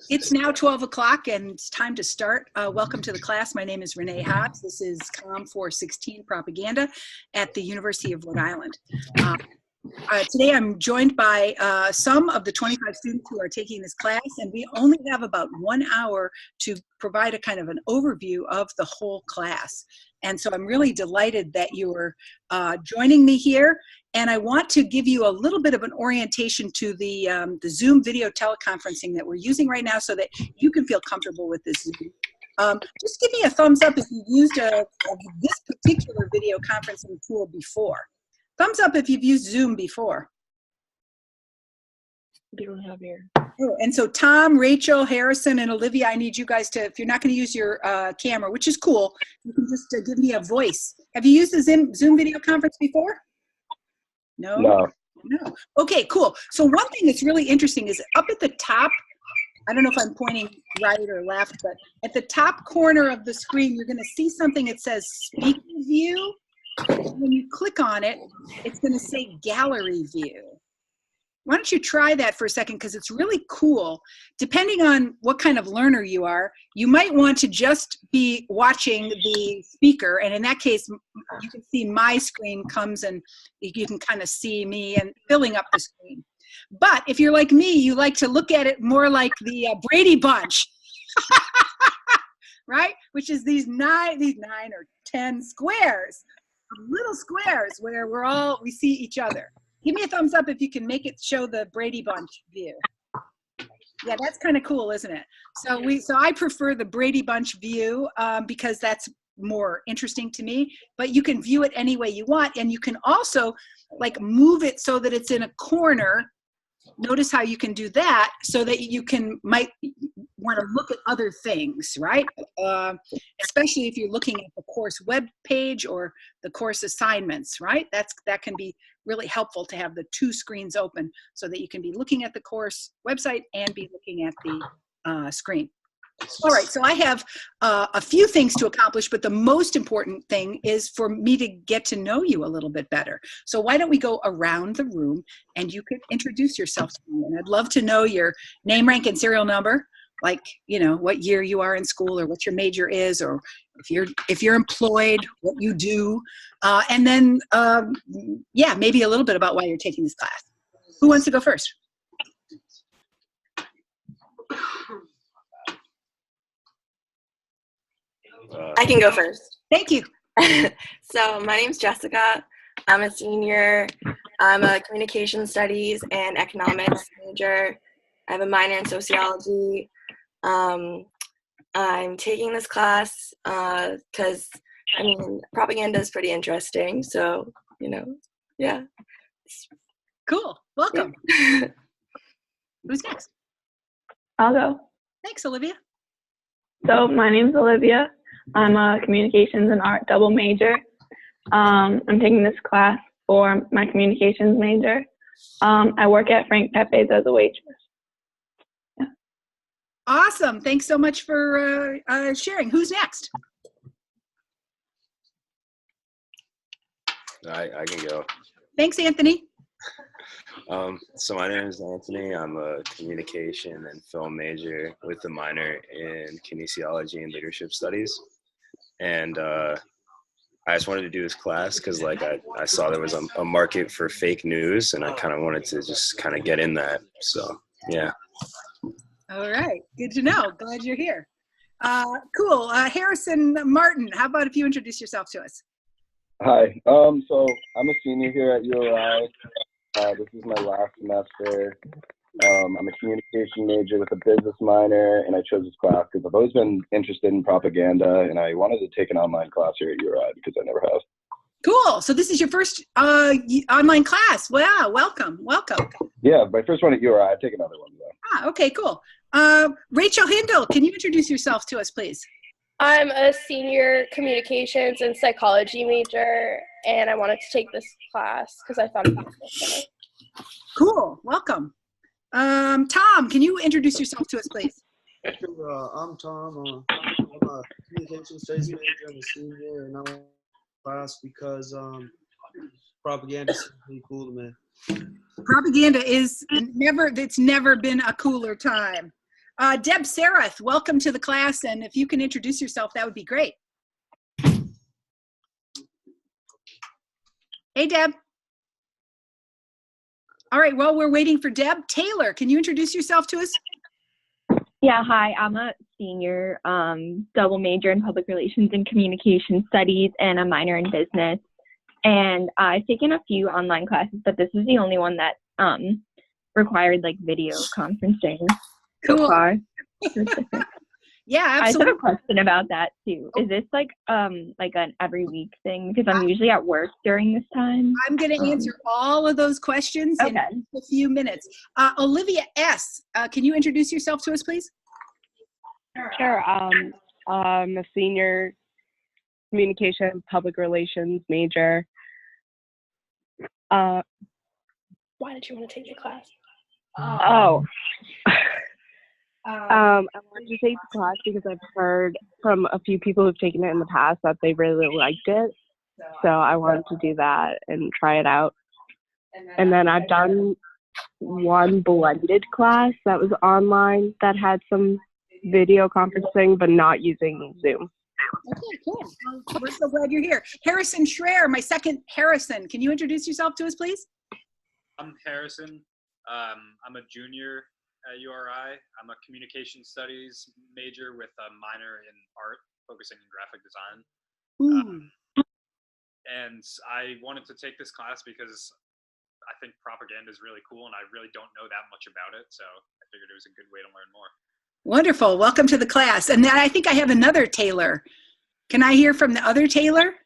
It's now 12 o'clock and it's time to start. Welcome to the class. My name is Renee Hobbs. This is COM 416 Propaganda at the University of Rhode Island. Today I'm joined by some of the 25 students who are taking this class, and we only have about 1 hour to provide a kind of an overview of the whole class. And so I'm really delighted that you're joining me here. And I want to give you a little bit of an orientation to the Zoom video teleconferencing that we're using right now so that you can feel comfortable with this Zoom. Just give me a thumbs up if you've used this particular video conferencing tool before. Thumbs up if you've used Zoom before. We don't have here. Oh, and so Tom, Rachel, Harrison, and Olivia, I need you guys to, if you're not going to use your camera, which is cool, you can just give me a voice. Have you used the Zoom video conference before? No? No. Okay, cool. So one thing that's really interesting is up at the top, I don't know if I'm pointing right or left, but at the top corner of the screen, you're going to see something that says Speaker View. When you click on it, it's going to say Gallery View. Why don't you try that for a second, because it's really cool. Depending on what kind of learner you are, you might want to just be watching the speaker, and in that case, you can see my screen comes and you can kind of see me and filling up the screen. But if you're like me, you like to look at it more like the Brady Bunch, right? Which is these nine or 10 squares, little squares where we see each other. Give me a thumbs up if you can make it show the Brady Bunch view. Yeah, that's kind of cool, isn't it? So I prefer the Brady Bunch view because that's more interesting to me, but you can view it any way you want, and you can also like move it so that it's in a corner. Notice how you can do that so that you might want to look at other things, right? Especially if you're looking at the course web page or the course assignments, right? That can be really helpful to have the two screens open so that you can be looking at the course website and be looking at the screen. All right, so I have a few things to accomplish, but the most important thing is for me to get to know you a little bit better. So why don't we go around the room and you could introduce yourself to me. And I'd love to know your name, rank, and serial number, like, you know, what year you are in school or what your major is, or if you're employed, what you do. And then, yeah, maybe a little bit about why you're taking this class. Who wants to go first? I can go first. Thank you. So my name's Jessica. I'm a senior. I'm a communication studies and economics major. I have a minor in sociology. I'm taking this class because, I mean, propaganda is pretty interesting. So, you know, yeah. Cool. Welcome. Yeah. Who's next? I'll go. Thanks, Olivia. So my name's Olivia. I'm a communications and art double major. I'm taking this class for my communications major. I work at Frank Pepe's as a waitress. Yeah. Awesome. Thanks so much for sharing. Who's next? I can go. Thanks, Anthony. So my name is Anthony. I'm a communication and film major with a minor in kinesiology and leadership studies. And I just wanted to do this class because like I saw there was a market for fake news, and I kind of wanted to just kind of get in that. So yeah. All right. Good to know. Glad you're here. Cool. Harrison Martin, how about if you introduce yourself to us? Hi. So I'm a senior here at URI. This is my last semester. I'm a communication major with a business minor, and I chose this class because I've always been interested in propaganda, and I wanted to take an online class here at URI because I never have. Cool. So this is your first online class. Wow. Welcome. Welcome. Yeah, my first one at URI. I've taken another one though. Okay, cool. Rachel Hindle, can you introduce yourself to us, please? I'm a senior communications and psychology major, and I wanted to take this class because I thought it was funny. Cool. Welcome. Tom, can you introduce yourself to us, please? Sure, I'm Tom. I'm a communication studies major. I'm a senior, and I'm in class because propaganda is pretty cool to me. Propaganda is it's never been a cooler time. Deb Sarath, welcome to the class, and if you can introduce yourself, that would be great. Hey, Deb. All right, well, we're waiting for Deb. Taylor, can you introduce yourself to us? Yeah, hi, I'm a senior double major in public relations and communication studies and a minor in business. And I've taken a few online classes, but this is the only one that required like video conferencing so Cool. far. Yeah, I just absolutely. have a question about that too. Is this like an every week thing? Because I'm usually at work during this time. I'm going to answer all of those questions in Okay. a few minutes. Olivia S., can you introduce yourself to us, please? Sure. I'm a senior communication public relations major. Why did you want to take the class? I wanted to take the class because I've heard from a few people who've taken it in the past that they really liked it. So I wanted to do that and try it out. And then I've done one blended class that was online that had some video conferencing, but not using Zoom. Okay, cool. Well, we're so glad you're here. Harrison Schreier, my second Harrison. Can you introduce yourself to us, please? I'm Harrison. I'm a junior at URI. I'm a communication studies major with a minor in art, focusing in graphic design. And I wanted to take this class because I think propaganda is really cool and I really don't know that much about it. So I figured it was a good way to learn more. Wonderful. Welcome to the class. And then I think I have another Taylor. Can I hear from the other Taylor?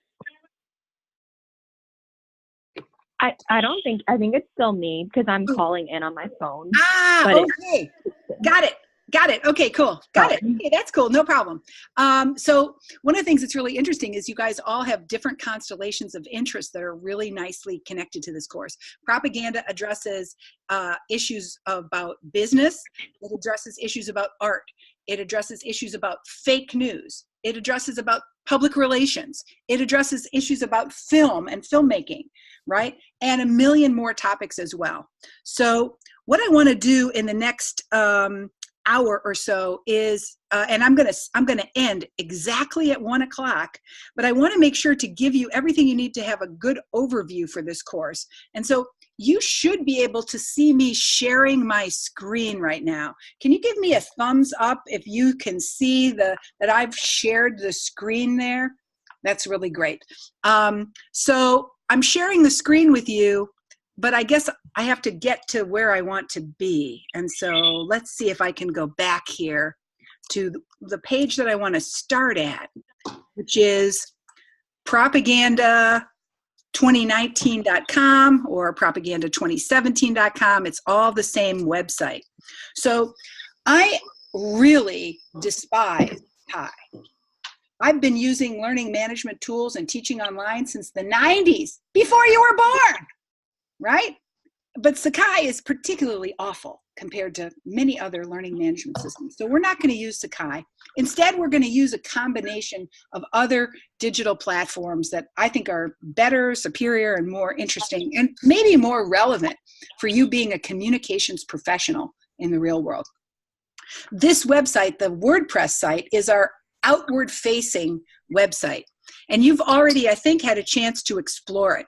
I think it's still me because I'm calling in on my phone. Ah, okay. Got it. Okay, cool. Got it. Okay, that's cool. No problem. So one of the things that's really interesting is you guys all have different constellations of interest that are really nicely connected to this course. Propaganda addresses issues about business. It addresses issues about art. It addresses issues about fake news. It addresses about public relations. It addresses issues about film and filmmaking, right? And a million more topics as well. So what I want to do in the next hour or so is, and I'm gonna end exactly at 1 o'clock, but I want to make sure to give you everything you need to have a good overview for this course. And so you should be able to see me sharing my screen right now. Can you give me a thumbs up if you can see that I've shared the screen there? That's really great. So I'm sharing the screen with you, but I guess I have to get to where I want to be. And so let's see if I can go back here to the page that I want to start at, which is propaganda2019.com or propaganda2017.com. It's all the same website. So I really despise Kai. I've been using learning management tools and teaching online since the 90s, before you were born, right? But Sakai is particularly awful compared to many other learning management systems. So we're not going to use Sakai. Instead, we're going to use a combination of other digital platforms that I think are better, superior, and more interesting, and maybe more relevant for you being a communications professional in the real world. This website, the WordPress site, is our outward-facing website. And you've already, I think, had a chance to explore it.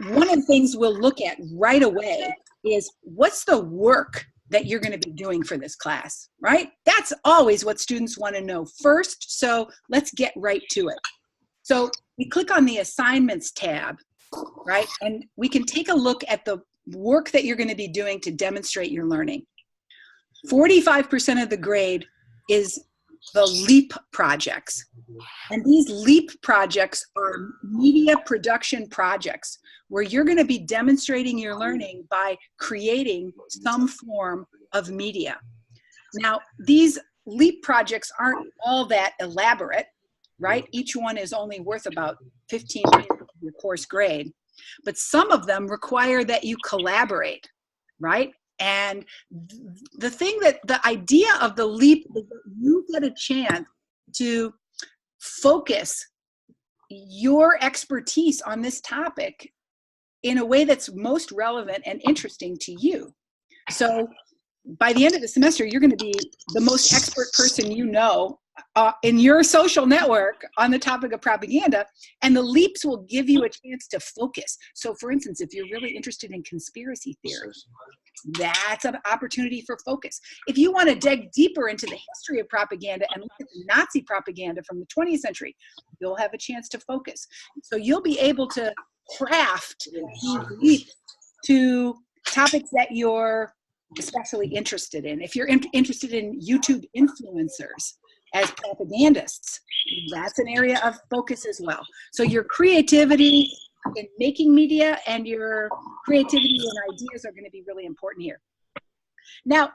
One of the things we'll look at right away is what's the work that you're going to be doing for this class, right? That's always what students want to know first, so let's get right to it. So we click on the Assignments tab, right? And we can take a look at the work that you're going to be doing to demonstrate your learning. 45% of the grade is the LEAP projects. And these LEAP projects are media production projects where you're going to be demonstrating your learning by creating some form of media. Now, these LEAP projects aren't all that elaborate, right? Each one is only worth about 15 minutes of your course grade, but some of them require that you collaborate, right? And the idea of the LEAP is that you get a chance to focus your expertise on this topic in a way that's most relevant and interesting to you. So by the end of the semester, you're going to be the most expert person you know in your social network on the topic of propaganda, and the leaps will give you a chance to focus. So for instance, if you're really interested in conspiracy theories, that's an opportunity for focus. If you want to dig deeper into the history of propaganda and look at the Nazi propaganda from the 20th century, you'll have a chance to focus. So you'll be able to craft these leaps to topics that you're especially interested in. If you're interested in YouTube influencers as propagandists, that's an area of focus as well. So your creativity in making media and your creativity and ideas are going to be really important here. Now,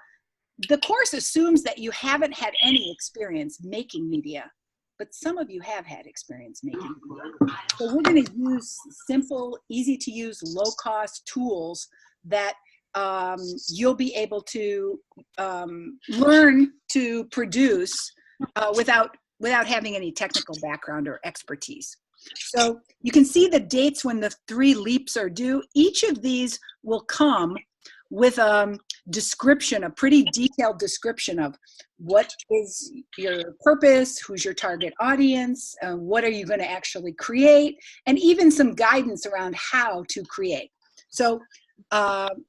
the course assumes that you haven't had any experience making media, but some of you have had experience making media. So we're going to use simple, easy to use, low cost tools that you'll be able to learn to produce without having any technical background or expertise. So you can see the dates when the 3 leaps are due. Each of these will come with a description, a pretty detailed description of what is your purpose, who's your target audience, what are you going to actually create, and even some guidance around how to create. So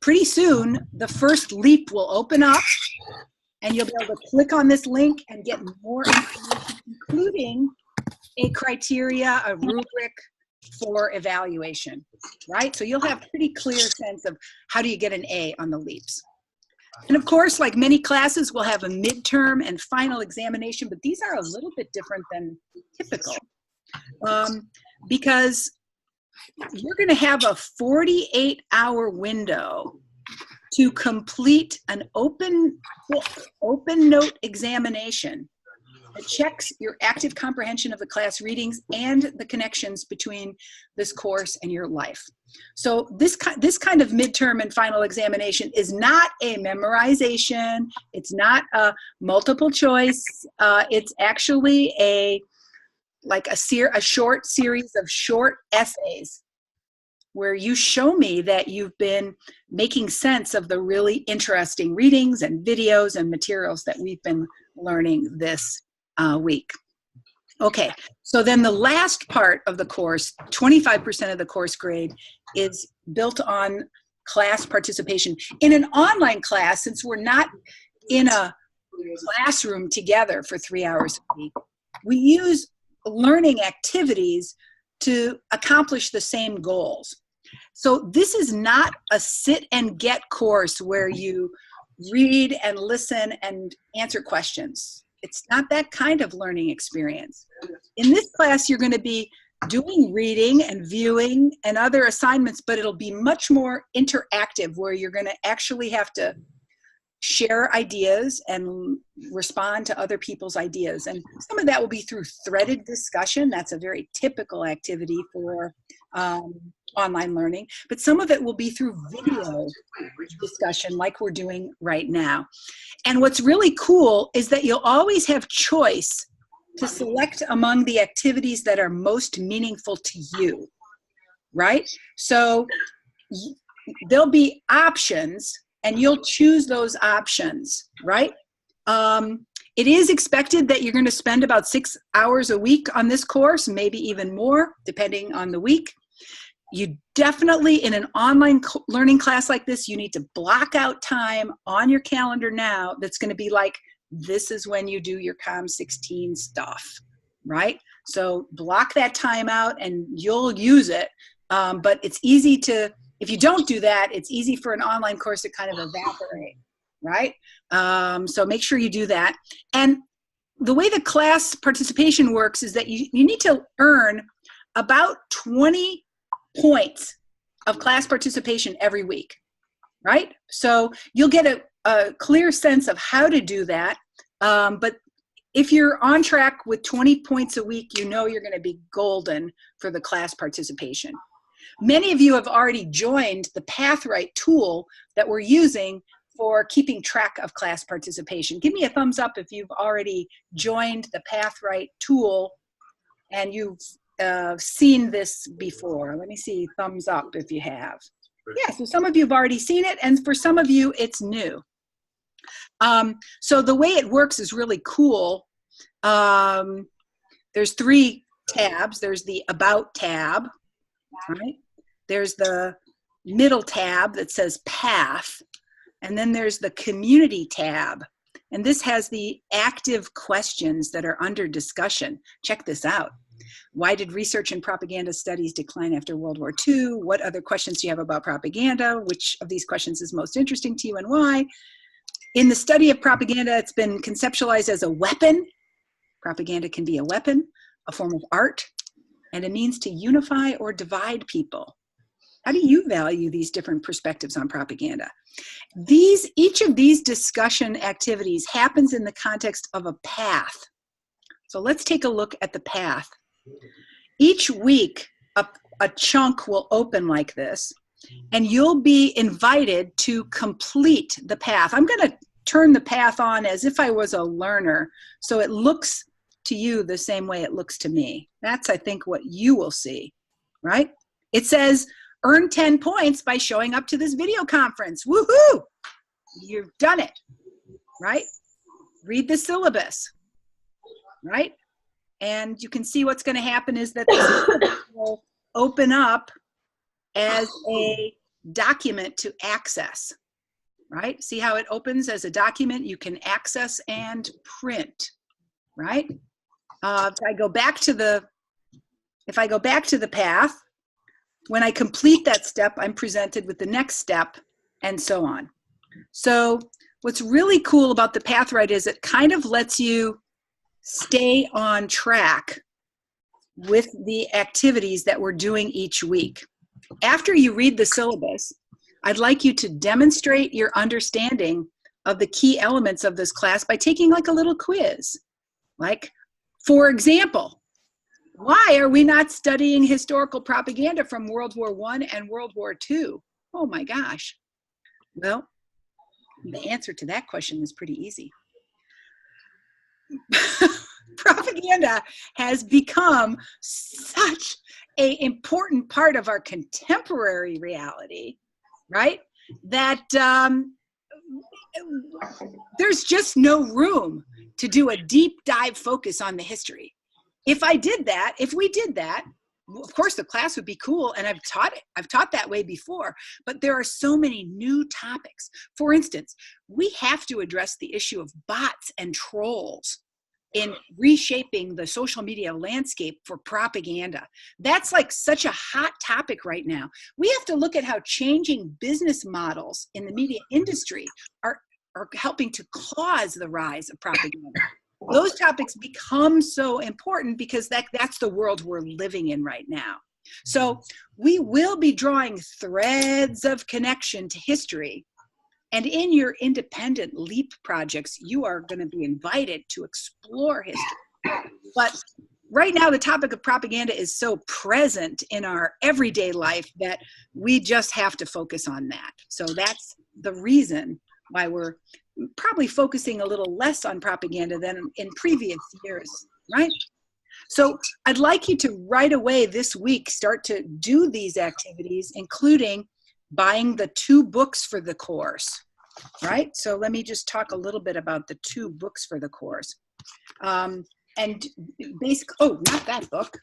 pretty soon, the first leap will open up, and you'll be able to click on this link and get more information, including a criteria, a rubric for evaluation, right? So you'll have pretty clear sense of how do you get an A on the leaps. And of course, like many classes, we'll have a midterm and final examination, but these are a little bit different than typical because you're going to have a 48-hour window to complete an open book, open note examination that checks your active comprehension of the class readings and the connections between this course and your life. So this kind of midterm and final examination is not a memorization. It's not a multiple choice. It's actually a short series of short essays where you show me that you've been making sense of the really interesting readings and videos and materials that we've been learning this week. Okay, so then the last part of the course, 25% of the course grade, is built on class participation. In an online class, since we're not in a classroom together for 3 hours a week, we use learning activities to accomplish the same goals. So this is not a sit and get course where you read and listen and answer questions. It's not that kind of learning experience. In this class, you're going to be doing reading and viewing and other assignments, but it'll be much more interactive where you're going to actually have to share ideas and respond to other people's ideas. And some of that will be through threaded discussion. That's a very typical activity for online learning, but some of it will be through video discussion like we're doing right now. And what's really cool is that you'll always have choice to select among the activities that are most meaningful to you, right? So there'll be options and you'll choose those options, right? It is expected that you're going to spend about 6 hours a week on this course, maybe even more, depending on the week. You definitely, in an online learning class like this, you need to block out time on your calendar now that's going to be like, this is when you do your COM 16 stuff, right? So block that time out and you'll use it. But it's easy to, if you don't do that, it's easy for an online course to kind of evaporate, right? So make sure you do that. And the way the class participation works is that you need to earn about 20 points of class participation every week, right? So you'll get a clear sense of how to do that. But if you're on track with 20 points a week, you know you're going to be golden for the class participation. Many of you have already joined the PathRight tool that we're using for keeping track of class participation. Give me a thumbs up if you've already joined the PathRight tool and you've seen this before. Let me see, thumbs up if you have. Yeah, so some of you have already seen it, and for some of you, it's new. So the way it works is really cool. There's 3 tabs. There's the About tab, right? There's the middle tab that says Path, and then there's the Community tab. And this has the active questions that are under discussion. Check this out. Why did research in propaganda studies decline after World War II? What other questions do you have about propaganda? Which of these questions is most interesting to you and why? In the study of propaganda, it's been conceptualized as a weapon. Propaganda can be a weapon, a form of art, and a means to unify or divide people. How do you value these different perspectives on propaganda? Each of these discussion activities happens in the context of a path. So let's take a look at the path. Each week, a chunk will open like this, and you'll be invited to complete the path. I'm going to turn the path on as if I was a learner, so it looks to you the same way it looks to me. That's, I think, what you will see, right? It says, earn 10 points by showing up to this video conference. Woohoo! You've done it, right? Read the syllabus, right? And you can see what's going to happen is that this will open up as a document to access, right? See how it opens as a document you can access and print, right? If I go back to the path, when I complete that step, I'm presented with the next step, and so on. So what's really cool about the path right is it kind of lets you stay on track with the activities that we're doing each week. After you read the syllabus, I'd like you to demonstrate your understanding of the key elements of this class by taking like a little quiz. Like, for example, why are we not studying historical propaganda from World War I and World War II? Oh my gosh. Well, the answer to that question is pretty easy. Propaganda has become such an important part of our contemporary reality, right? That there's just no room to do a deep dive focus on the history. If we did that, of course the class would be cool, and I've taught that way before, but there are so many new topics. For instance, we have to address the issue of bots and trolls in reshaping the social media landscape for propaganda. That's like such a hot topic right now. We have to look at how changing business models in the media industry are helping to cause the rise of propaganda. Those topics become so important because that's the world we're living in right now. So we will be drawing threads of connection to history. And in your independent LEAP projects, you are going to be invited to explore history. But right now, the topic of propaganda is so present in our everyday life that we just have to focus on that. So that's the reason why we're probably focusing a little less on propaganda than in previous years, right? So I'd like you to right away this week start to do these activities, including buying the 2 books for the course, right? So let me just talk a little bit about the 2 books for the course. And basically, oh, not that book.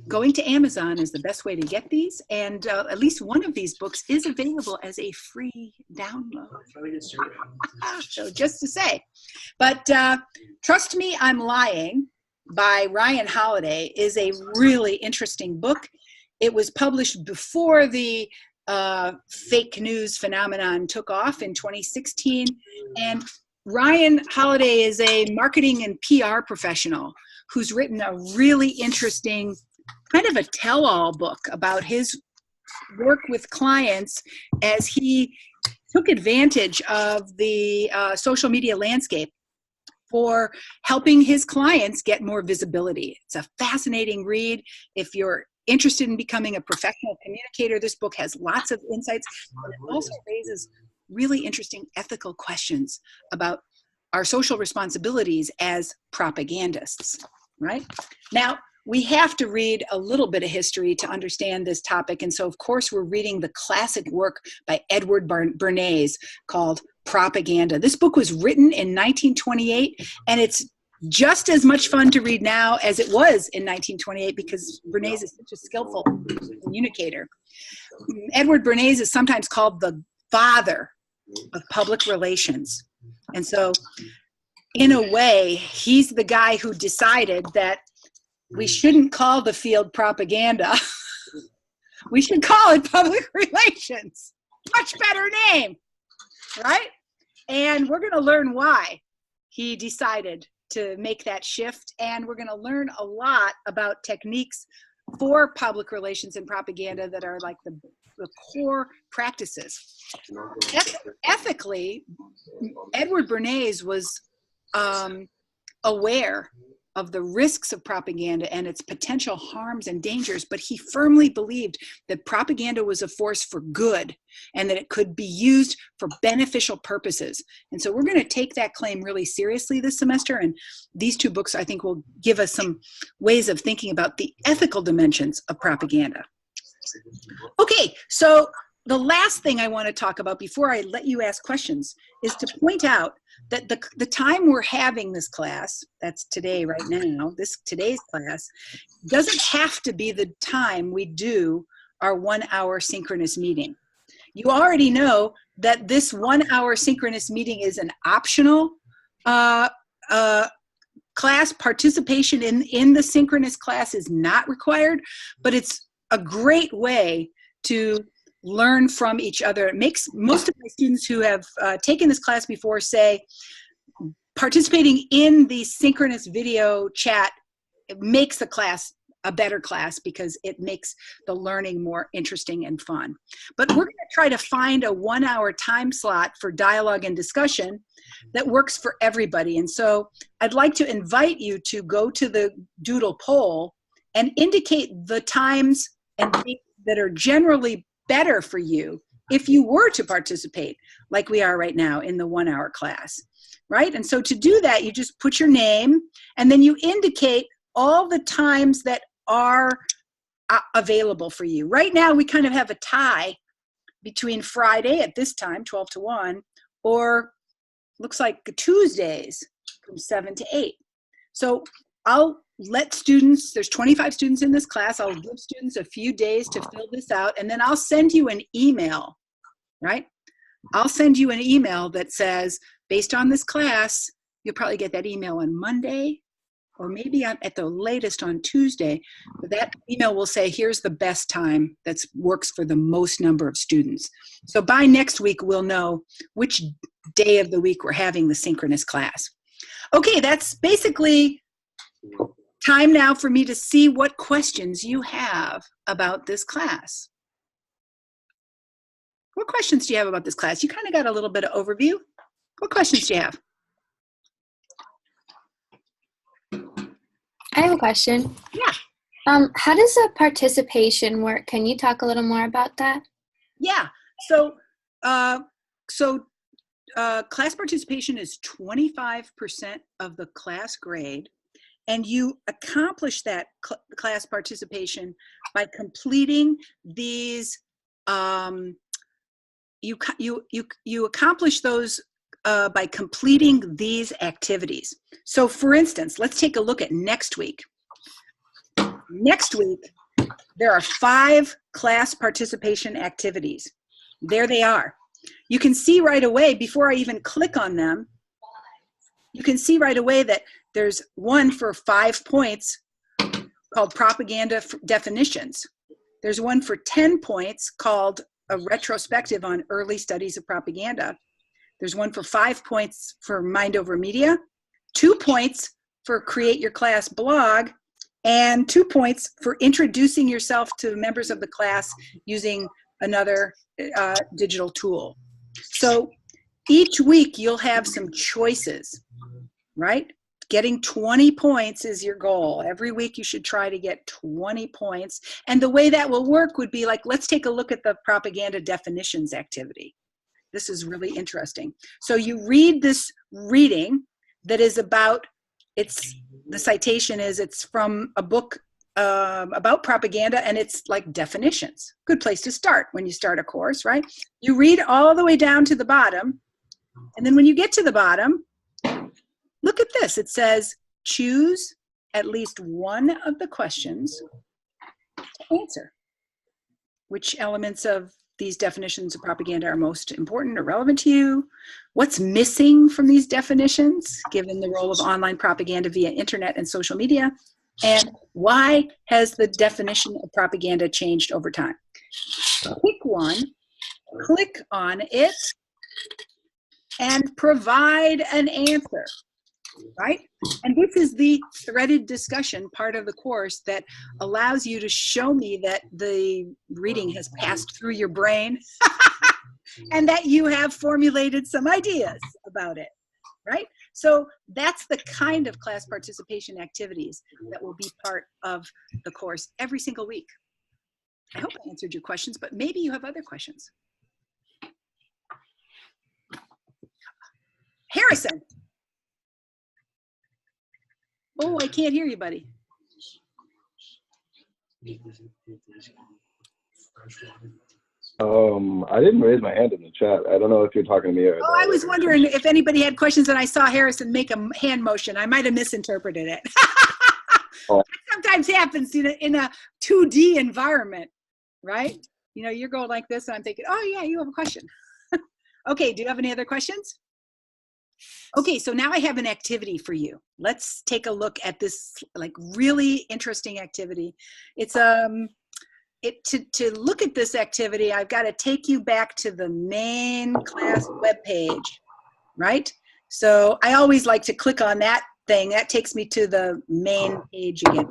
Going to Amazon is the best way to get these, and at least one of these books is available as a free download. So just to say, but Trust Me, I'm Lying by Ryan Holiday is a really interesting book. It was published before the fake news phenomenon took off in 2016, and Ryan Holiday is a marketing and PR professional who's written a really interesting kind of a tell-all book about his work with clients as he took advantage of the social media landscape for helping his clients get more visibility. It's a fascinating read. If you're interested in becoming a professional communicator, this book has lots of insights. But it also raises really interesting ethical questions about our social responsibilities as propagandists, right? Now, we have to read a little bit of history to understand this topic. And so, of course, we're reading the classic work by Edward Bernays called Propaganda. This book was written in 1928, and it's just as much fun to read now as it was in 1928 because Bernays is such a skillful communicator. Edward Bernays is sometimes called the father of public relations. And so, in a way, he's the guy who decided that we shouldn't call the field propaganda. We should call it public relations. Much better name, right? And we're going to learn why he decided to make that shift. And we're going to learn a lot about techniques for public relations and propaganda that are like the core practices. Ethically, Edward Bernays was aware of the risks of propaganda and its potential harms and dangers, but he firmly believed that propaganda was a force for good and that it could be used for beneficial purposes. And so we're going to take that claim really seriously this semester, and these two books I think will give us some ways of thinking about the ethical dimensions of propaganda. Okay, so the last thing I want to talk about before I let you ask questions is to point out that the time we're having this class, that's today right now, today's class, doesn't have to be the time we do our 1 hour synchronous meeting. You already know that this 1 hour synchronous meeting is an optional class. Participation in the synchronous class is not required, but it's a great way to learn from each other. It makes most of my students who have taken this class before say participating in the synchronous video chat makes the class a better class because it makes the learning more interesting and fun. But we're going to try to find a 1 hour time slot for dialogue and discussion that works for everybody. And so I'd like to invite you to go to the doodle poll and indicate the times and dates that are generally better for you if you were to participate like we are right now in the 1 hour class, right? And so to do that, you just put your name and then you indicate all the times that are available for you. Right now, we kind of have a tie between Friday at this time, 12 to 1, or looks like Tuesdays from 7 to 8. So I'll let students, there's 25 students in this class, I'll give students a few days to fill this out, and then I'll send you an email, right? I'll send you an email that says, based on this class, you'll probably get that email on Monday, or maybe at the latest on Tuesday. But that email will say, here's the best time that works for the most number of students. So by next week, we'll know which day of the week we're having the synchronous class. Okay, that's basically time now for me to see what questions you have about this class. What questions do you have about this class? You kind of got a little bit of overview. What questions do you have? I have a question. Yeah. How does the participation work? Can you talk a little more about that? Yeah. So class participation is 25% of the class grade, and you accomplish that class participation by completing these. You accomplish those by completing these activities. So for instance, let's take a look at next week. Next week, there are 5 class participation activities. There they are. You can see right away, before I even click on them, you can see right away that there's one for 5 points called Propaganda Definitions. There's one for 10 points called a retrospective on early studies of propaganda. There's one for 5 points for Mind Over Media, 2 points for Create Your Class blog, and 2 points for introducing yourself to members of the class using another digital tool. So each week you'll have some choices, right? Getting 20 points is your goal. Every week you should try to get 20 points. And the way that will work would be like, let's take a look at the propaganda definitions activity. This is really interesting. So you read this reading that is about, the citation is, it's from a book about propaganda, and it's like definitions. Good place to start when you start a course, right? You read all the way down to the bottom, and then when you get to the bottom, look at this. It says, choose at least one of the questions to answer. Which elements of these definitions of propaganda are most important or relevant to you? What's missing from these definitions, given the role of online propaganda via internet and social media? And why has the definition of propaganda changed over time? Pick one, click on it, and provide an answer, right? And this is the threaded discussion part of the course that allows you to show me that the reading has passed through your brain and that you have formulated some ideas about it, right? So that's the kind of class participation activities that will be part of the course every single week. I hope I answered your questions, but maybe you have other questions. Harrison. Oh, I can't hear you, buddy. I didn't raise my hand in the chat. I don't know if you're talking to me or. Oh, I was wondering if anybody had questions, and I saw Harrison make a hand motion. I might have misinterpreted it. Oh. That sometimes happens in a 2D environment, right? You know, you're going like this, and I'm thinking, oh yeah, you have a question. Okay, do you have any other questions? Okay, so now I have an activity for you. Let's take a look at this like really interesting activity. It's to look at this activity, I've got to take you back to the main class webpage, right? So I always like to click on that thing. That takes me to the main page again,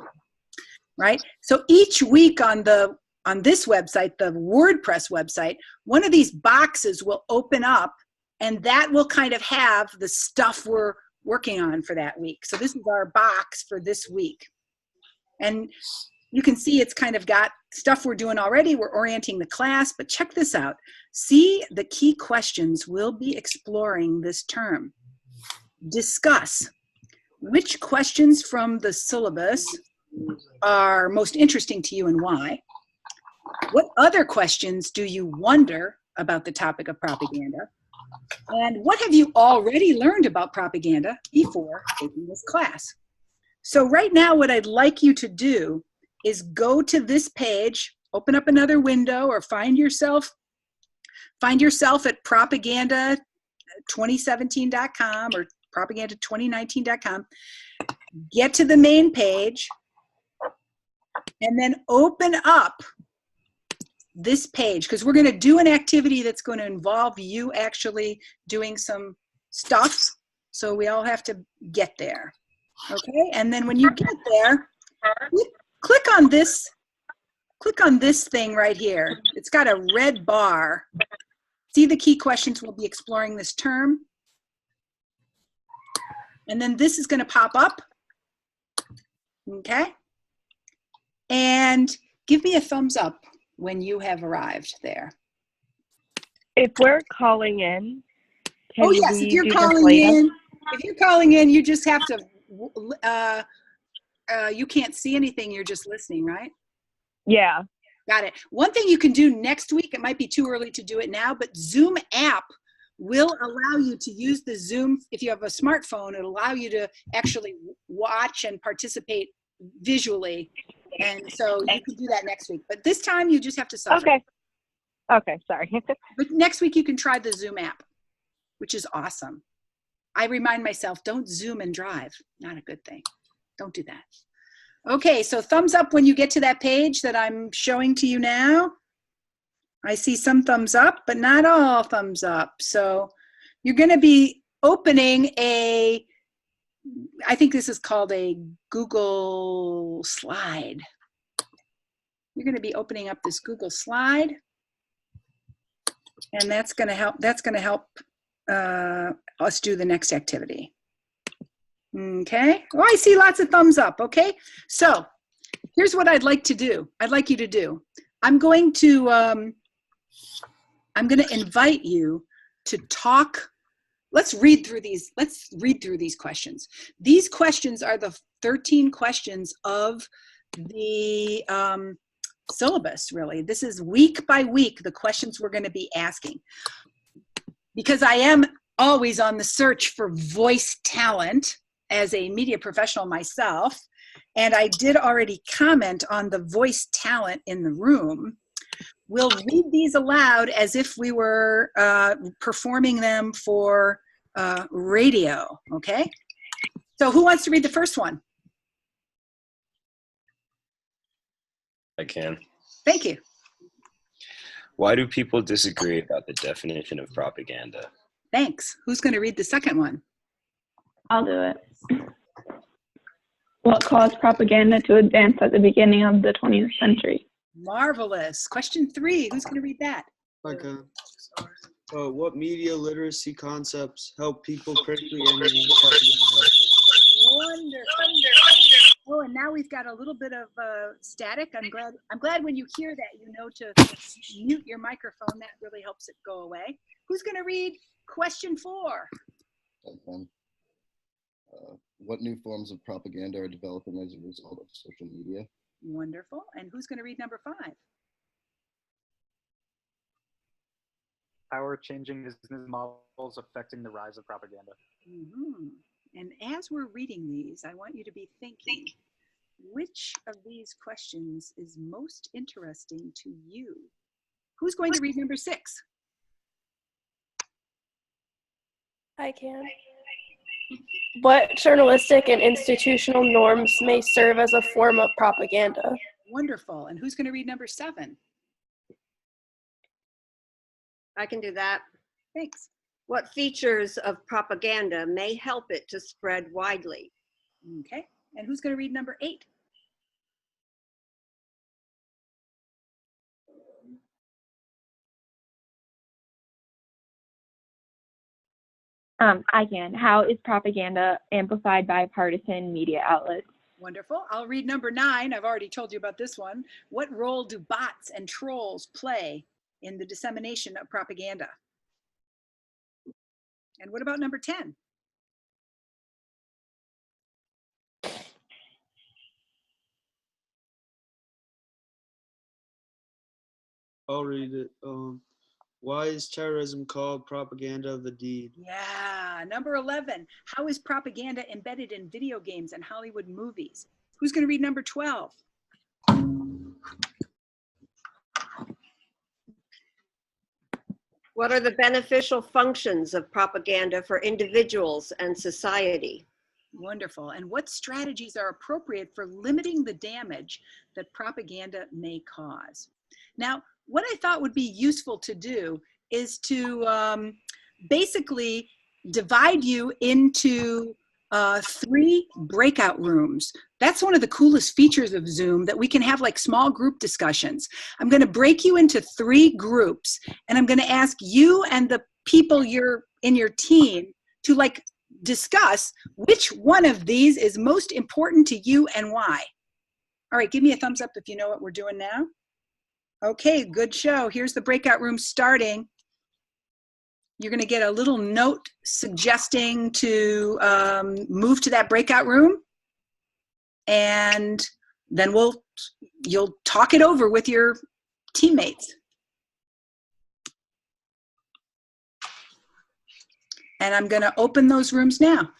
right? So each week on this website, the WordPress website, one of these boxes will open up, and that will kind of have the stuff we're working on for that week. So this is our box for this week. And you can see it's kind of got stuff we're doing already. We're orienting the class, but check this out. See the key questions we'll be exploring this term. Discuss which questions from the syllabus are most interesting to you and why. What other questions do you wonder about the topic of propaganda? And what have you already learned about propaganda before taking this class? So right now, what I'd like you to do is go to this page, open up another window, or find yourself at propaganda2017.com or propaganda2019.com. Get to the main page, and then open up this page, because we're going to do an activity that's going to involve you actually doing some stuff. So we all have to get there. Okay, and then when you get there, click on this thing right here. It's got a red bar. See the key questions we'll be exploring this term. And then this is going to pop up. Okay, and give me a thumbs up when you have arrived there. If we're calling in, oh yes, if you're calling in, you just have to, you can't see anything, you're just listening, right? Yeah. Got it. One thing you can do next week, it might be too early to do it now, but Zoom app will allow you to use the Zoom. If you have a smartphone, it'll allow you to actually watch and participate visually. And so you can do that next week. But this time you just have to suffer. Okay. Okay, sorry. But next week you can try the Zoom app, which is awesome. I remind myself, don't Zoom and drive. Not a good thing. Don't do that. Okay, so thumbs up when you get to that page that I'm showing to you now. I see some thumbs up, but not all thumbs up. So you're going to be opening I think this is called a Google slide. You're going to be opening up this Google slide, and that's going to help. That's going to help us do the next activity. Okay. Oh, I see lots of thumbs up. Okay. So here's what I'd like to do. I'd like you to do. I'm going to invite you to talk. Let's read through these. Let's read through these questions. These questions are the 13 questions of the syllabus, really. This is week by week the questions we're going to be asking. Because I am always on the search for voice talent as a media professional myself, and I did already comment on the voice talent in the room. We'll read these aloud as if we were performing them for radio, okay? So who wants to read the first one? I can. Thank you. Why do people disagree about the definition of propaganda? Thanks. Who's going to read the second one? I'll do it. What caused propaganda to advance at the beginning of the 20th century? Marvelous. Question 3. Who's going to read that? Okay. What media literacy concepts help people critically analyze propaganda? Wonderful. Oh, and now we've got a little bit of static. I'm glad when you hear that, you know to mute your microphone. That really helps it go away. Who's going to read question 4? Okay. What new forms of propaganda are developing as a result of social media? Wonderful. And who's going to read number 5? How are changing business models affecting the rise of propaganda? Mm-hmm. And as we're reading these, I want you to be thinking, which of these questions is most interesting to you? Who's going to read number 6? I can. What journalistic and institutional norms may serve as a form of propaganda? Wonderful. And who's going to read number 7? I can do that. Thanks. What features of propaganda may help it to spread widely? Okay. And who's going to read number 8? I can. How is propaganda amplified by partisan media outlets? Wonderful. I'll read number 9. I've already told you about this one. What role do bots and trolls play in the dissemination of propaganda? And what about number 10? I'll read it. Why is terrorism called propaganda of the deed? Yeah. Number 11. How is propaganda embedded in video games and Hollywood movies? Who's going to read number 12? What are the beneficial functions of propaganda for individuals and society? Wonderful. And what strategies are appropriate for limiting the damage that propaganda may cause? Now, what I thought would be useful to do is to basically divide you into 3 breakout rooms. That's one of the coolest features of Zoom, that we can have like small group discussions. I'm going to break you into 3 groups, and I'm going to ask you and the people you're in your team to like discuss which one of these is most important to you and why. All right, give me a thumbs up if you know what we're doing now. Okay, good show. Here's the breakout room starting. You're going to get a little note suggesting to move to that breakout room, and then you'll talk it over with your teammates. And I'm going to open those rooms now.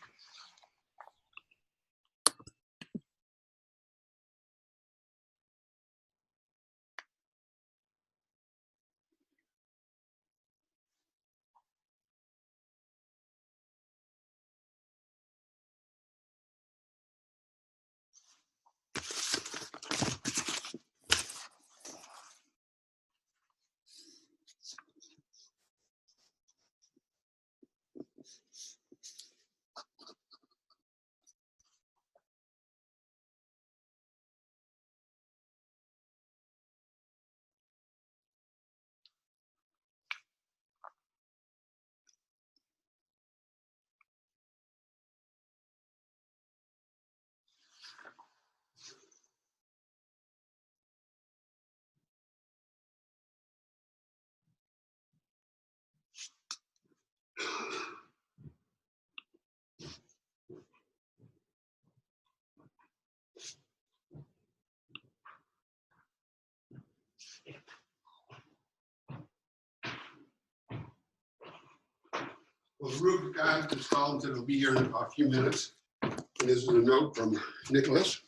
the Rubric got installed, and it'll be here in a few minutes. And this is a note from Nicholas.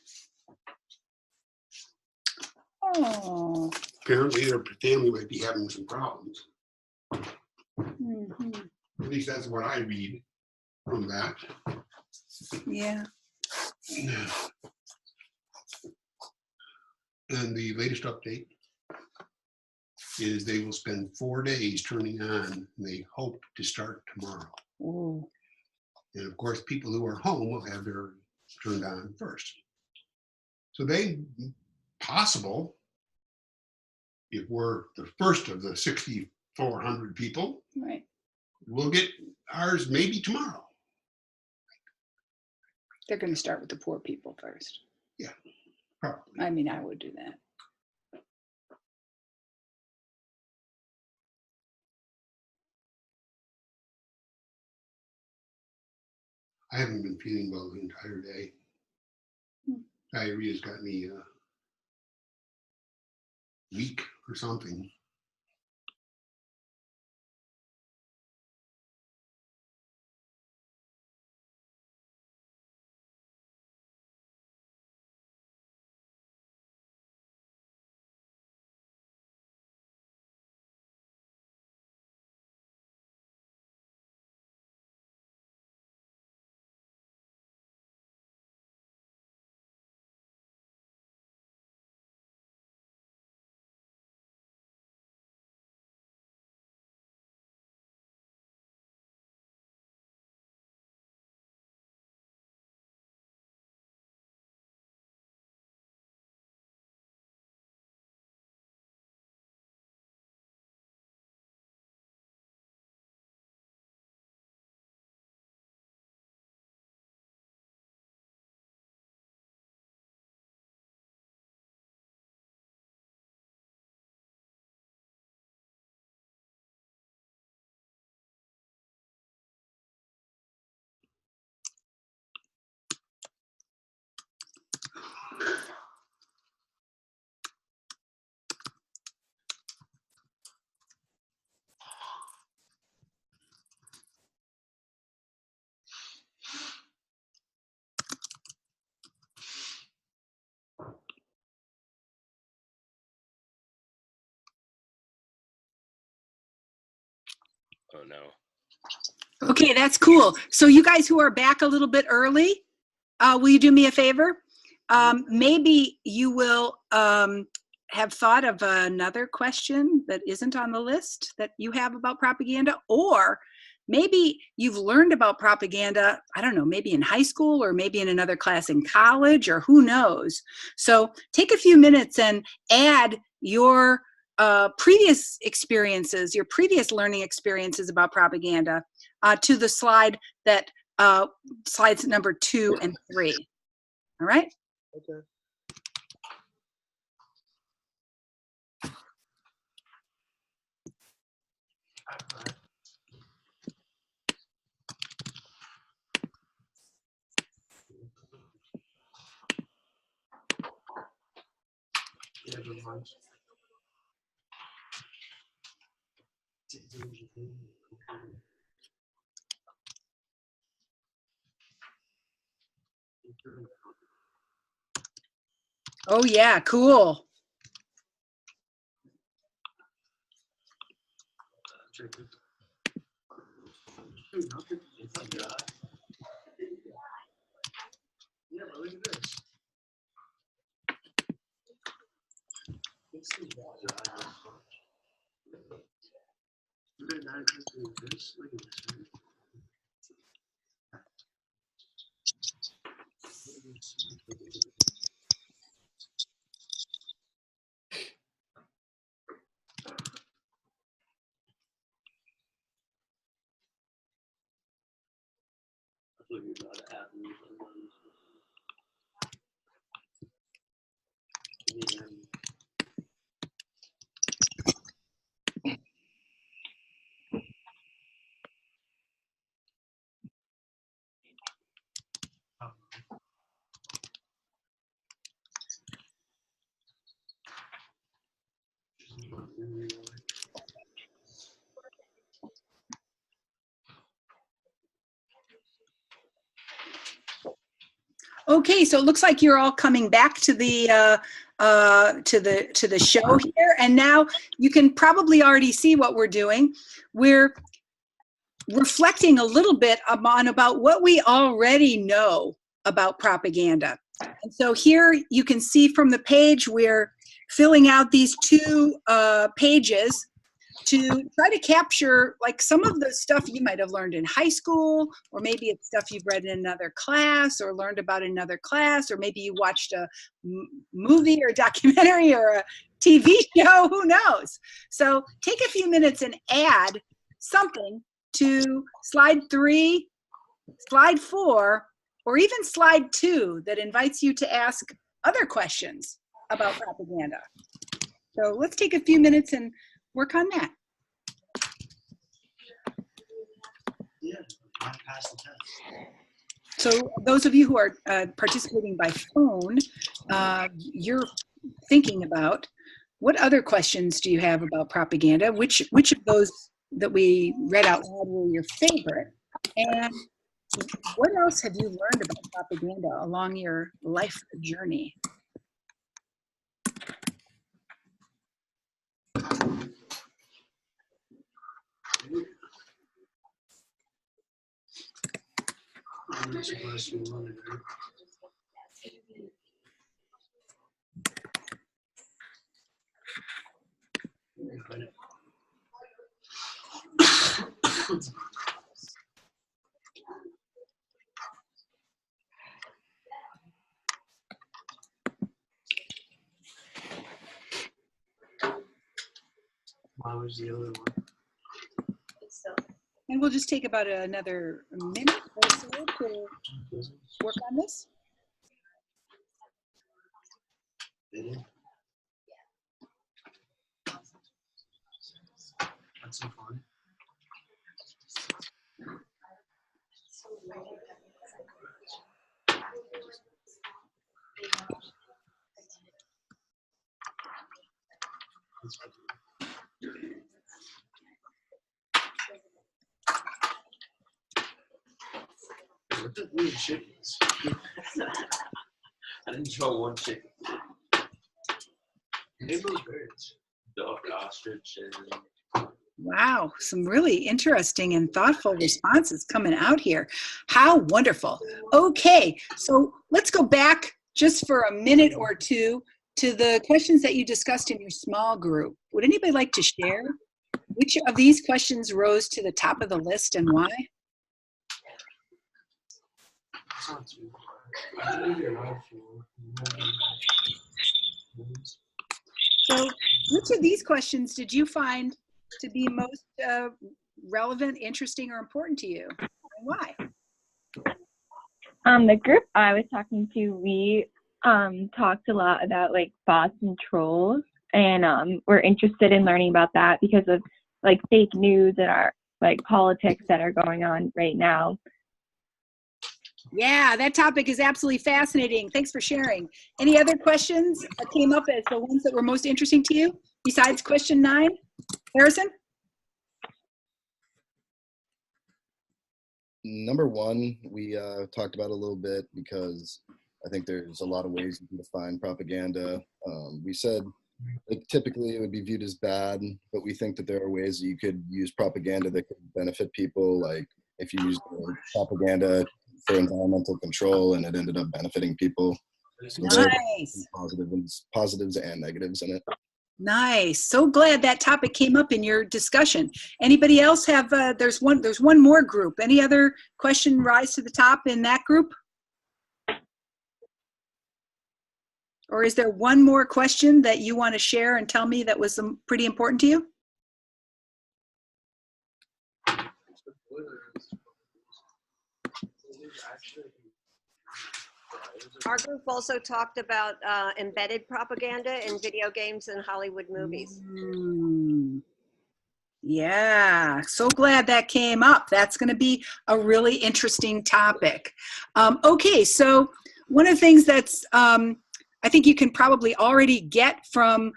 Oh. Apparently, their family might be having some problems. Mhm. At least that's what I read from that. Yeah. And the latest update is they will spend 4 days turning on, and they hope to start tomorrow. Ooh. And of course, people who are home will have their turned on first. So they, possible, if we're the first of the 6,400 people, Right. we'll get ours maybe tomorrow. They're going to start with the poor people first. Yeah, probably. I mean, I would do that. I haven't been feeling well the entire day. Diarrhea's got me weak or something. Oh no. Okay, that's cool. So you guys who are back a little bit early, will you do me a favor? Maybe you will have thought of another question that isn't on the list that you have about propaganda, or maybe you've learned about propaganda, I don't know, maybe in high school or maybe in another class in college, or who knows. So take a few minutes and add your previous experiences, your previous learning experiences about propaganda to the slide that slides number 2 and 3. All right? Okay. Oh yeah, cool. Yeah, but look at this. Okay, so it looks like you're all coming back to the show here, and now you can probably already see what we're doing. We're reflecting a little bit on about what we already know about propaganda. And so here you can see from the page we're filling out these two pages to try to capture like some of the stuff you might have learned in high school, or maybe it's stuff you've read in another class or learned about in another class, or maybe you watched a movie or a documentary or a TV show, who knows? So take a few minutes and add something to slide 3, slide 4, or even slide 2 that invites you to ask other questions about propaganda. So let's take a few minutes and work on that. So those of you who are participating by phone, you're thinking about what other questions do you have about propaganda? Which of those that we read out loud were your favorite? And what else have you learned about propaganda along your life journey? Why was the other one? And we'll just take about another minute or so to work on this. That's so fun. What the weird chickens? I didn't draw one chicken. Name those birds. Duck, ostrich, and Wow, some really interesting and thoughtful responses coming out here. How wonderful. Okay, so let's go back just for a minute or two to the questions that you discussed in your small group. Would anybody like to share? Which of these questions rose to the top of the list and why? So which of these questions did you find to be most relevant, interesting, or important to you, and why? The group I was talking to, we talked a lot about like bots and trolls, and we're interested in learning about that because of like fake news and our like politics that are going on right now. Yeah, that topic is absolutely fascinating. Thanks for sharing. Any other questions that came up as the ones that were most interesting to you besides question 9? Harrison? Number 1, we talked about a little bit because I think there's a lot of ways you can define propaganda. We said that typically it would be viewed as bad, but we think that there are ways that you could use propaganda that could benefit people. Like if you use propaganda for environmental control and it ended up benefiting people. So nice. Positives and negatives in it. Nice. So glad that topic came up in your discussion. Anybody else have, there's one more group. Any other question rise to the top in that group? Or is there one more question that you want to share and tell me that was pretty important to you? Our group also talked about embedded propaganda in video games and Hollywood movies. Yeah, so glad that came up. That's going to be a really interesting topic. Okay, so one of the things that's I think you can probably already get from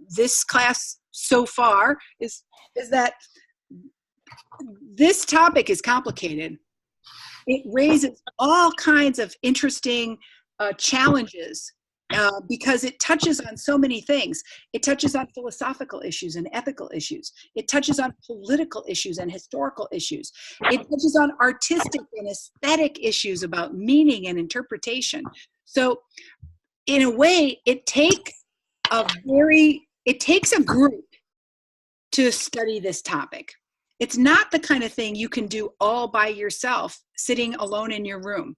this class so far is that this topic is complicated. it raises all kinds of interesting challenges because it touches on so many things. It touches on philosophical issues and ethical issues. It touches on political issues and historical issues. It touches on artistic and aesthetic issues about meaning and interpretation. So in a way, it takes a group to study this topic. It's not the kind of thing you can do all by yourself, sitting alone in your room.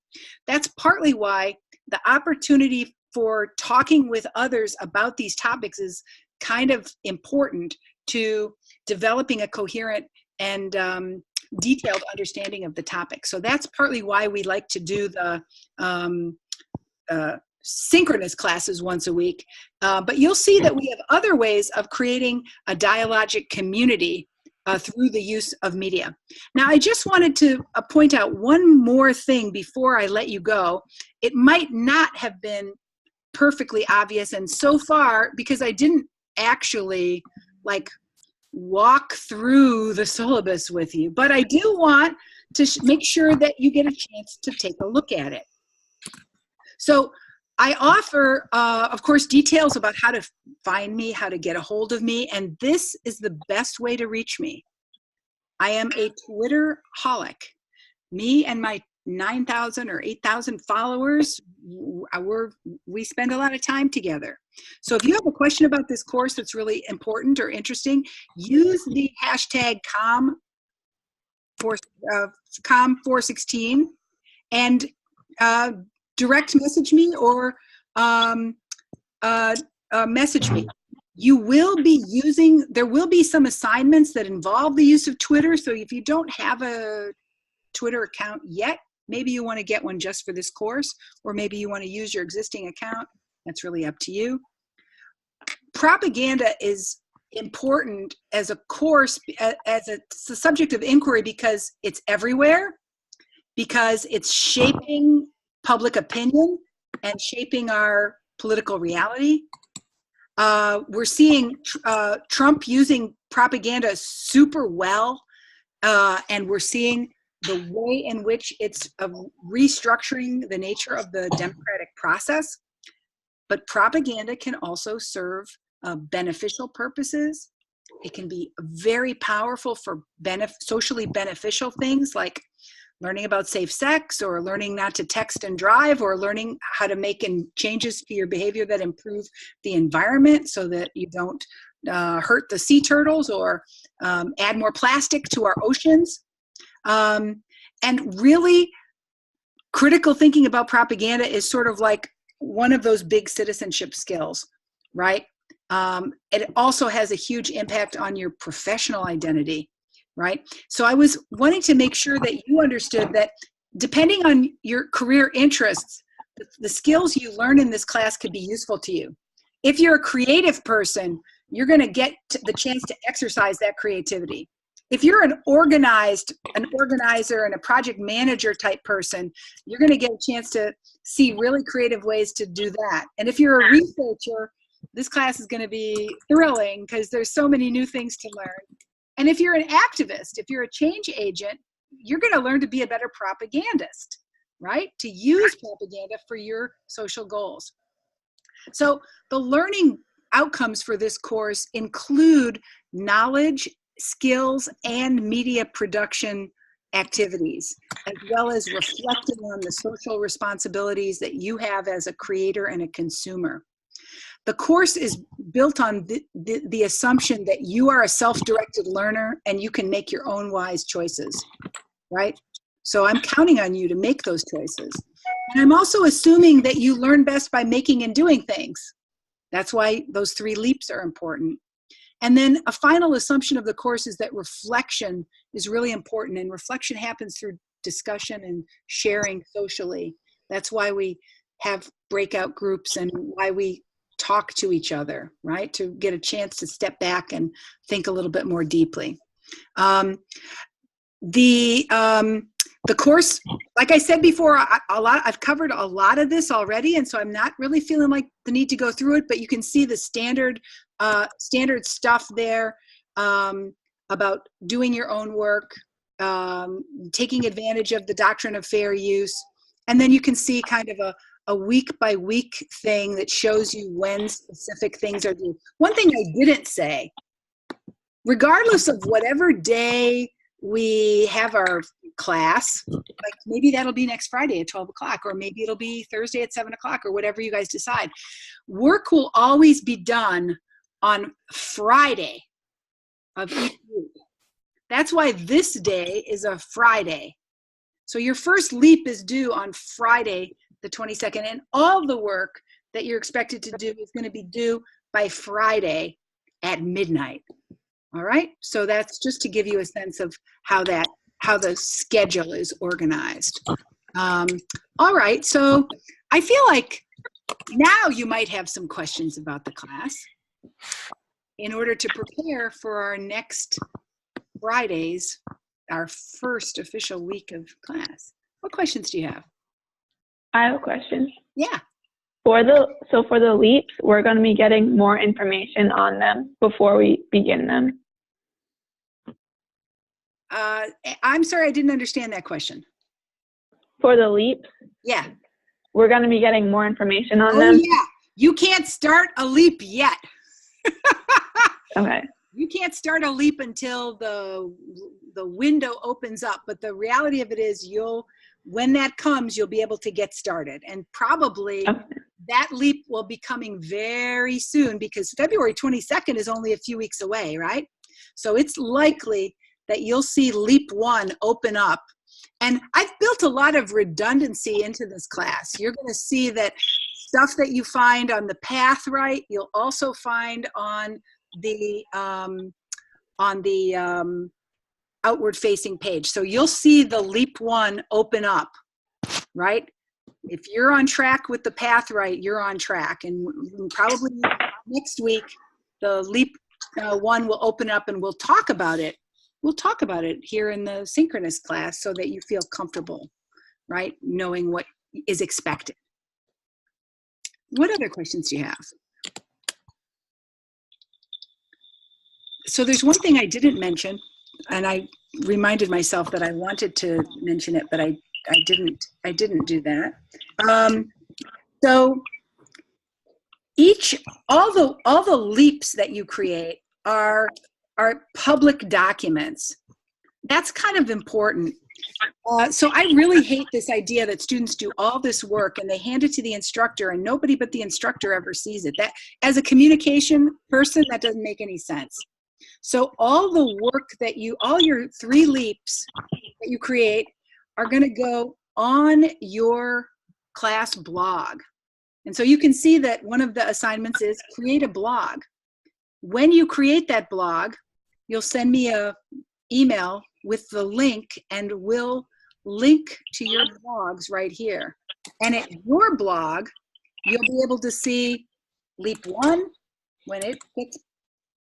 That's partly why the opportunity for talking with others about these topics is kind of important to developing a coherent and detailed understanding of the topic. So that's partly why we like to do the synchronous classes once a week. But you'll see that we have other ways of creating a dialogic community through the use of media. Now, I just wanted to point out one more thing before I let you go. It might not have been perfectly obvious, and so far, because I didn't actually like walk through the syllabus with you, but I do want to make sure that you get a chance to take a look at it. So I offer, of course, details about how to find me, how to get a hold of me, and this is the best way to reach me. I am a Twitter-holic. Me and my 9,000 or 8,000 followers, we spend a lot of time together. So if you have a question about this course that's really important or interesting, use the hashtag COM416 and direct message me or message me. You will be there will be some assignments that involve the use of Twitter. So if you don't have a Twitter account yet, maybe you want to get one just for this course, or maybe you want to use your existing account. That's really up to you. Propaganda is important as a course, as a subject of inquiry, because it's everywhere, because it's shaping public opinion and shaping our political reality. We're seeing Trump using propaganda super well, and we're seeing the way in which it's restructuring the nature of the democratic process. But propaganda can also serve beneficial purposes. It can be very powerful for socially beneficial things like learning about safe sex, or learning not to text and drive, or learning how to make changes to your behavior that improve the environment so that you don't hurt the sea turtles, or add more plastic to our oceans. And really, critical thinking about propaganda is sort of like one of those big citizenship skills, right? It also has a huge impact on your professional identity, right? So I was wanting to make sure that you understood that depending on your career interests, the skills you learn in this class could be useful to you. If you're a creative person, you're going to get the chance to exercise that creativity. If you're an organizer and a project manager type person, you're going to get a chance to see really creative ways to do that. And if you're a researcher, this class is going to be thrilling because there's so many new things to learn. And if you're an activist, if you're a change agent, you're going to learn to be a better propagandist, right? To use propaganda for your social goals. So the learning outcomes for this course include knowledge, skills, and media production activities, as well as reflecting on the social responsibilities that you have as a creator and a consumer. The course is built on the assumption that you are a self-directed learner and you can make your own wise choices, right? So I'm counting on you to make those choices. And I'm also assuming that you learn best by making and doing things. That's why those 3 leaps are important. And then a final assumption of the course is that reflection is really important, and reflection happens through discussion and sharing socially. That's why we have breakout groups and why we talk to each other, right? To get a chance to step back and think a little bit more deeply. The course, like I said before, I've covered a lot of this already, and so I'm not really feeling like the need to go through it, but you can see the standard stuff there about doing your own work, taking advantage of the doctrine of fair use. And then you can see kind of a week by week thing that shows you when specific things are due. One thing I didn't say, regardless of whatever day we have our class, like maybe that'll be next Friday at 12 o'clock, or maybe it'll be Thursday at 7 o'clock, or whatever you guys decide. Work will always be done on Friday of each week. That's why this day is a Friday. So your first leap is due on Friday, the 22nd, and all the work that you're expected to do is going to be due by Friday at midnight. All right, so that's just to give you a sense of how the schedule is organized. All right, so I feel like now you might have some questions about the class in order to prepare for our next Fridays, our first official week of class. What questions do you have? I have a question. Yeah. For the leaps, we're going to be getting more information on them before we begin them. I'm sorry, I didn't understand that question. For the leaps? Yeah. We're going to be getting more information on them? Oh, yeah. You can't start a leap yet. Okay. You can't start a leap until the window opens up. But the reality of it is when that comes, you'll be able to get started. And probably that leap will be coming very soon, because February 22nd is only a few weeks away, right? So it's likely that you'll see leap 1 open up. And I've built a lot of redundancy into this class. You're going to see that stuff that you find on the path right, you'll also find on the outward facing page. So you'll see the leap 1 open up, right? If you're on track with the path right, you're on track. And probably next week, the leap 1 will open up, and we'll talk about it. We'll talk about it here in the synchronous class so that you feel comfortable, right? Knowing what is expected. What other questions do you have? So there's one thing I didn't mention, and I reminded myself that I wanted to mention it, but I didn't do that. So all the leaps that you create are public documents. That's kind of important. So I really hate this idea that students do all this work and they hand it to the instructor and nobody but the instructor ever sees it. That, as a communication person, that doesn't make any sense. So all the work all your 3 leaps that you create are going to go on your class blog. And so you can see that one of the assignments is create a blog. When you create that blog, you'll send me an email with the link, and we'll link to your blogs right here. And at your blog, you'll be able to see leap 1 when it gets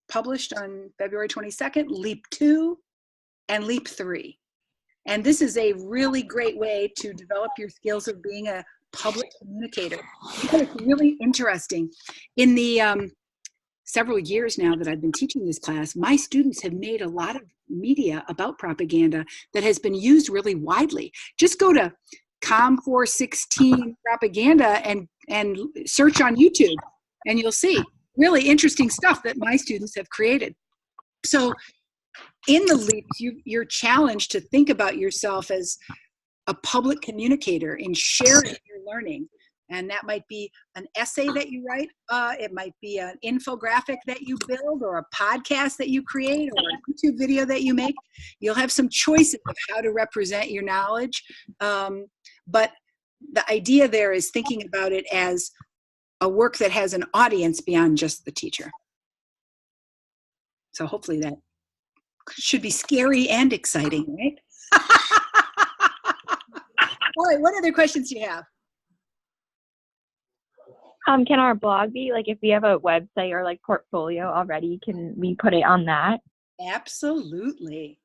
published on February 22nd, leap 2, and leap 3. And this is a really great way to develop your skills of being a public communicator. It's really interesting. In the several years now that I've been teaching this class, my students have made a lot of media about propaganda that has been used really widely. Just go to Com416 propaganda and search on YouTube, and you'll see really interesting stuff that my students have created. So in the leaps, you're challenged to think about yourself as a public communicator in sharing your learning. And that might be an essay that you write, it might be an infographic that you build, or a podcast that you create, or a YouTube video that you make. You'll have some choices of how to represent your knowledge. But the idea there is thinking about it as a work that has an audience beyond just the teacher. So hopefully that should be scary and exciting, right? All right, what other questions do you have? Can our blog be, like, if we have a website or like portfolio already, can we put it on that? Absolutely.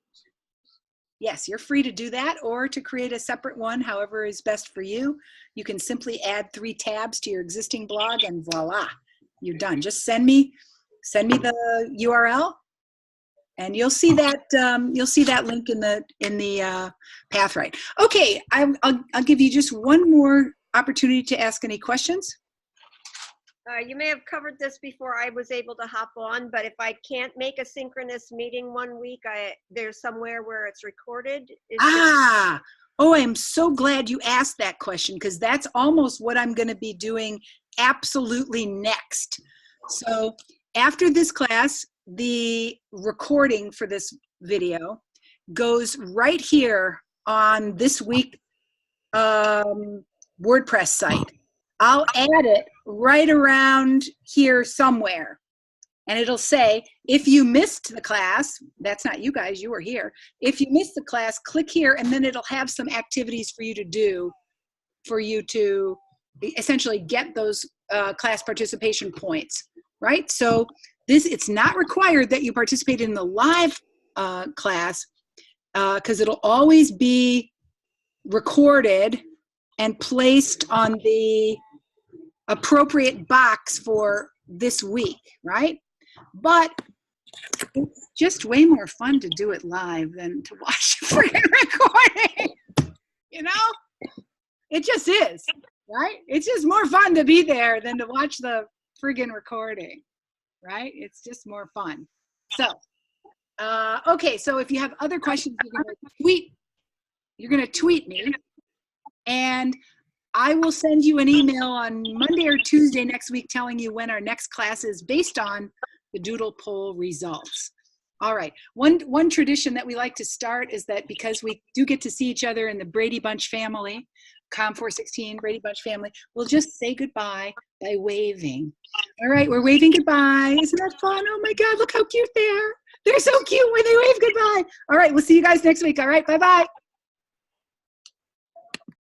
Yes, you're free to do that, or to create a separate one, however is best for you. You can simply add 3 tabs to your existing blog, and voila, you're done. Just send me the URL, And you'll see that link in the path right. Okay, I'll give you just one more opportunity to ask any questions. You may have covered this before I was able to hop on, but if I can't make a synchronous meeting one week, there's somewhere where it's recorded. Oh, I'm so glad you asked that question, because that's almost what I'm going to be doing absolutely next. So after this class, the recording for this video goes right here on this week WordPress site. I'll add it right around here somewhere. And it'll say, if you missed the class, that's not you guys, you were here. If you missed the class, click here, and then it'll have some activities for you to do, for you to essentially get those class participation points, right? So it's not required that you participate in the live class, because it'll always be recorded and placed on the appropriate box for this week, right? But it's just way more fun to do it live than to watch a freaking recording. You know? It just is, right? It's just more fun to be there than to watch the friggin' recording, right? It's just more fun. So, okay, so if you have other questions, you're gonna tweet me, and I will send you an email on Monday or Tuesday next week telling you when our next class is, based on the doodle poll results. All right, one tradition that we like to start is that, because we do get to see each other in the Brady Bunch family, Com416 Brady Bunch family, we'll just say goodbye by waving. All right, we're waving goodbye. Isn't that fun? Oh my God, look how cute they are. They're so cute when they wave goodbye. All right, we'll see you guys next week. All right, bye-bye.